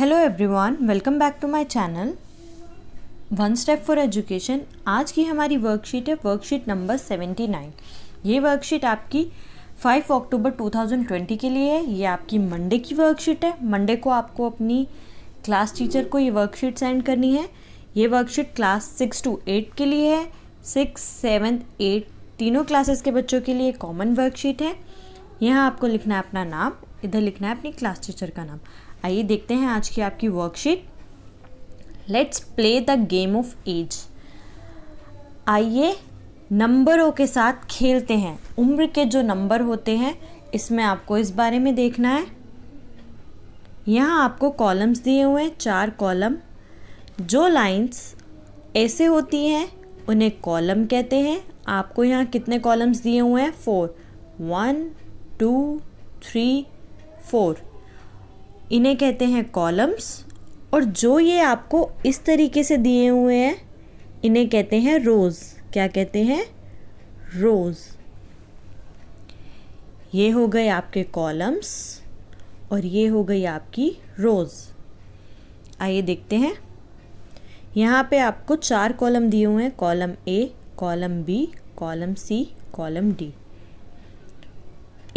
Hello everyone, welcome back to my channel one step for education. आज की हमारी worksheet है वर्कशीट नंबर 79। ये वर्कशीट आपकी 5 अक्टूबर 2020 के लिए है। ये आपकी मंडे की वर्कशीट है। मंडे को आपको अपनी क्लास टीचर को ये वर्कशीट सेंड करनी है। ये वर्कशीट क्लास 6 to 8 के लिए है। 6, 7, 8 तीनों क्लासेस के बच्चों के लिए कॉमन वर्कशीट है। यहाँ आपको लिखना है अपना नाम, इधर लिखना है अपनी क्लास टीचर का नाम। आइए देखते हैं आज की आपकी worksheet. Let's play the game of age. आइए नंबरों के साथ खेलते हैं। उम्र के जो नंबर होते हैं इसमें आपको इस बारे में देखना है। यहाँ आपको कॉलम्स दिए हुए हैं, 4 कॉलम। जो लाइंस ऐसे होती हैं उन्हें कॉलम कहते हैं। आपको यहाँ कितने कॉलम्स दिए हुए हैं? 4, 1, 2, 3, 4 इन्हें कहते हैं कॉलम्स। और जो ये आपको इस तरीके से दिए हुए हैं इन्हें कहते हैं रोज़। क्या कहते हैं? रोज़। ये हो गए आपके कॉलम्स और ये हो गई आपकी रोज़। आइए देखते हैं। यहाँ पे आपको 4 कॉलम दिए हुए हैं, column A, column B, column C, column D.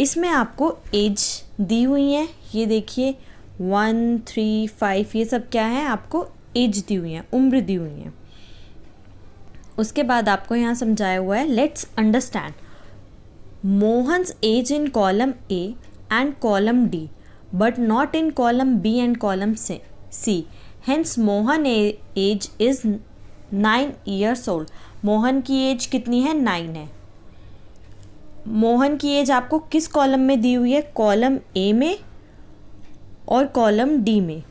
इसमें आपको एज दी हुई है। ये देखिए 1, 3, 5 ये सब क्या है? आपको एज दी हुई है, उम्र दी हुई है। उसके बाद आपको यहाँ समझाया हुआ है let's understand Mohan's age in column A and column D but not in column B and column C. Hence Mohan age is 9 years old। Mohan की एज कितनी है? 9 है। मोहन की एज आपको किस कॉलम में दी हुई है? कॉलम ए में और कॉलम डी में।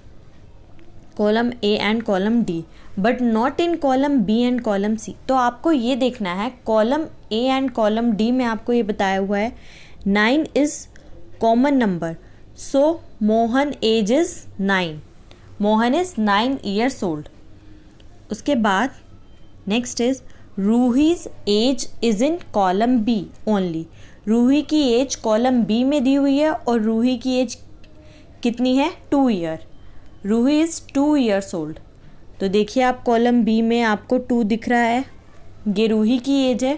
Column A and column D but not in column B and column C. तो आपको ये देखना है column A and column D में आपको ये बताया हुआ है 9 is common number, so Mohan age is 9। Mohan is 9 years old। उसके बाद next is Ruhi's age is in column B only. Ruhi की एज कॉलम बी में दी हुई है और रूही की एज कितनी है? 2 year। Ruhi is 2 years old। तो देखिए आप कॉलम बी में आपको 2 दिख रहा है, ये रूही की एज है।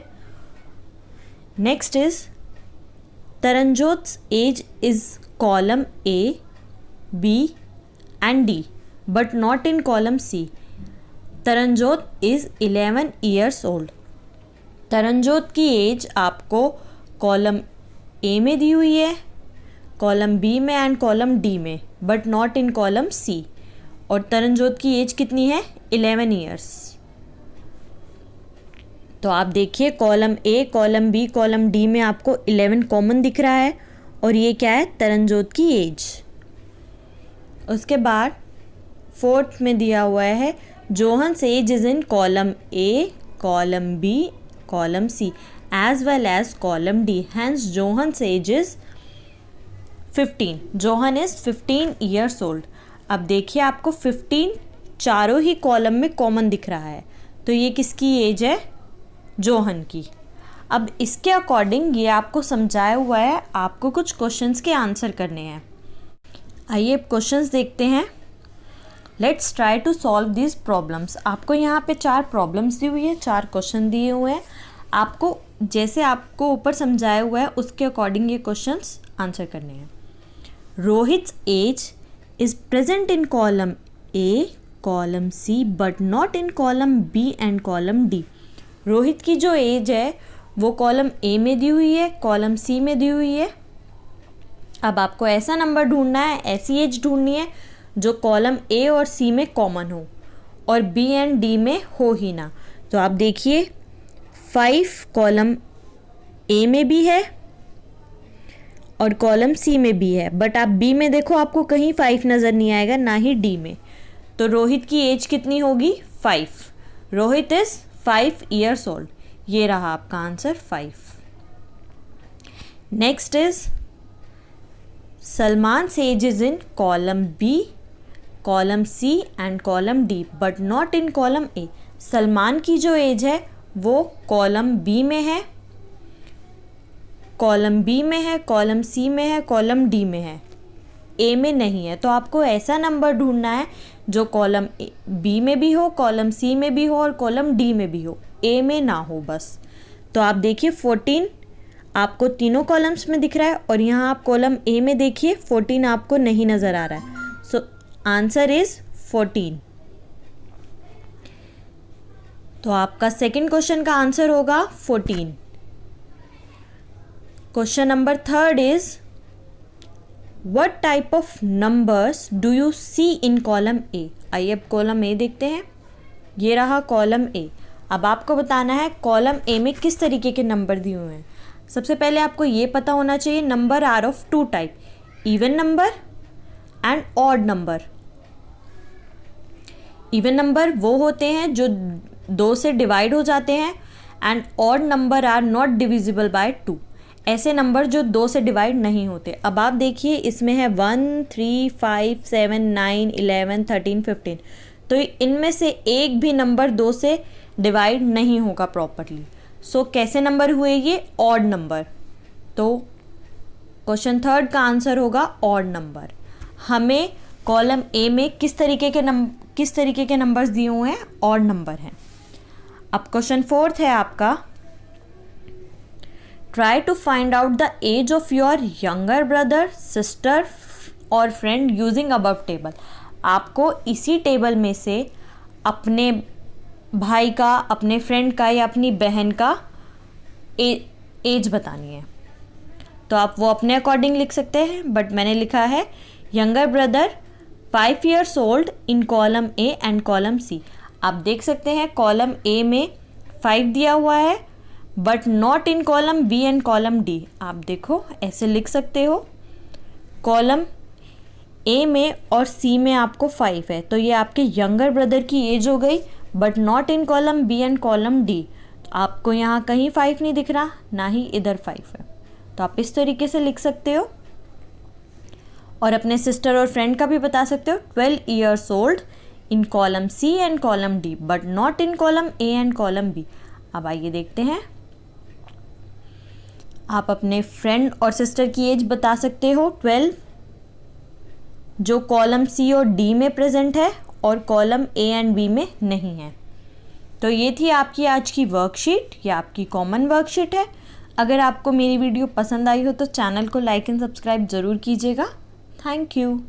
Next is Taranjot's age is column A, B and D but not in column C. Taranjot is 11 years old। Taranjot की एज आपको कॉलम ए में दी हुई है, कॉलम बी में एंड कॉलम डी में but not in column C. और तरनजोत की एज कितनी है? 11 years। तो आप देखिए column A, column B, column D में आपको 11 कॉमन दिख रहा है और ये क्या है? तरनजोत की एज। उसके बाद 4th में दिया हुआ है Johan's age is in column A, column B, column C as well as column D. Hence Johan's age is 15। Johan is 15 years old। अब देखिए आपको 15 चारों ही कॉलम में कॉमन दिख रहा है, तो ये किसकी एज है? जोहन की। अब इसके अकॉर्डिंग ये आपको समझाया हुआ है, आपको कुछ क्वेश्चंस के आंसर करने हैं। आइए क्वेश्चंस देखते हैं। Let's try to solve this problems. आपको यहाँ पे 4 प्रॉब्लम्स दी हुई है, 4 क्वेश्चन दिए हुए हैं। आपको जैसे आपको ऊपर समझाया हुआ है उसके अकॉर्डिंग ये क्वेश्चंस आंसर करने हैं। Rohit's age is present in column A, column C but not in column B and column D. Rohit की जो एज है वो कॉलम ए में दी हुई है, कॉलम सी में दी हुई है। अब आपको ऐसा नंबर ढूंढना है, ऐसी एज ढूंढनी है जो कॉलम ए और सी में कॉमन हो और बी एंड डी में हो ही ना। तो आप देखिए 5 कॉलम ए में भी है और कॉलम सी में भी है, बट आप बी में देखो आपको कहीं 5 नज़र नहीं आएगा, ना ही डी में। तो रोहित की एज कितनी होगी? 5। Rohit is 5 years old। ये रहा आपका answer 5। Next is Salman age is in column B, column C and column D but not in column A. Salman की जो एज है वो कॉलम बी में है, कॉलम बी में है, कॉलम सी में है, कॉलम डी में है। ए में नहीं है, तो आपको ऐसा नंबर ढूंढना है जो कॉलम बी में भी हो, कॉलम सी में भी हो और कॉलम डी में भी हो, ए में ना हो बस। तो आप देखिए 14 आपको तीनों कॉलम्स में दिख रहा है और यहाँ आप कॉलम ए में देखिए 14 आपको नहीं नज़र आ रहा है। So answer is 14। तो आपका सेकंड क्वेश्चन का आंसर होगा 14। Question number third is what type of numbers do you see in column A. आइए अब कॉलम ए देखते हैं। ये रहा कॉलम ए। अब आपको बताना है कॉलम ए में किस तरीके के नंबर दिए हुए हैं। सबसे पहले आपको ये पता होना चाहिए number are of two type, even number and odd number. Even number वो होते हैं जो 2 से डिवाइड हो जाते हैं and odd number are not divisible by 2। ऐसे नंबर जो 2 से डिवाइड नहीं होते। अब आप देखिए इसमें है 1, 3, 5, 7, 9, 11, 13, 15। तो इनमें से एक भी नंबर 2 से डिवाइड नहीं होगा प्रॉपरली। सो कैसे नंबर हुए ये? Odd number. तो क्वेश्चन थर्ड का आंसर होगा ऑड नंबर। हमें कॉलम ए में किस तरीके के नंबर्स दिए हुए हैं? ऑड नंबर हैं। अब क्वेश्चन फोर्थ है आपका, try to find out the age of your younger brother, sister और फ्रेंड यूजिंग अबव टेबल। आपको इसी टेबल में से अपने भाई का, अपने फ्रेंड का या अपनी बहन का एज बतानी है। तो आप वो अपने अकॉर्डिंग लिख सकते हैं, बट मैंने लिखा है younger brother 5 years old in column A and column C. आप देख सकते हैं कॉलम ए में 5 दिया हुआ है but not in column B and column D. आप देखो ऐसे लिख सकते हो, कॉलम ए में और सी में आपको 5 है, तो ये आपके यंगर ब्रदर की एज हो गई, but not in column B and column D. आपको यहाँ कहीं 5 नहीं दिख रहा, ना ही इधर 5 है। तो आप इस तरीके से लिख सकते हो और अपने सिस्टर और फ्रेंड का भी बता सकते हो 12 years old in column C and column D but not in column A and column B. अब आइए देखते हैं, आप अपने फ्रेंड और सिस्टर की एज बता सकते हो 12, जो कॉलम सी और डी में प्रेजेंट है और कॉलम ए एंड बी में नहीं है। तो ये थी आपकी आज की वर्कशीट, ये आपकी कॉमन वर्कशीट है। अगर आपको मेरी वीडियो पसंद आई हो तो चैनल को लाइक एंड सब्सक्राइब ज़रूर कीजिएगा। Thank you.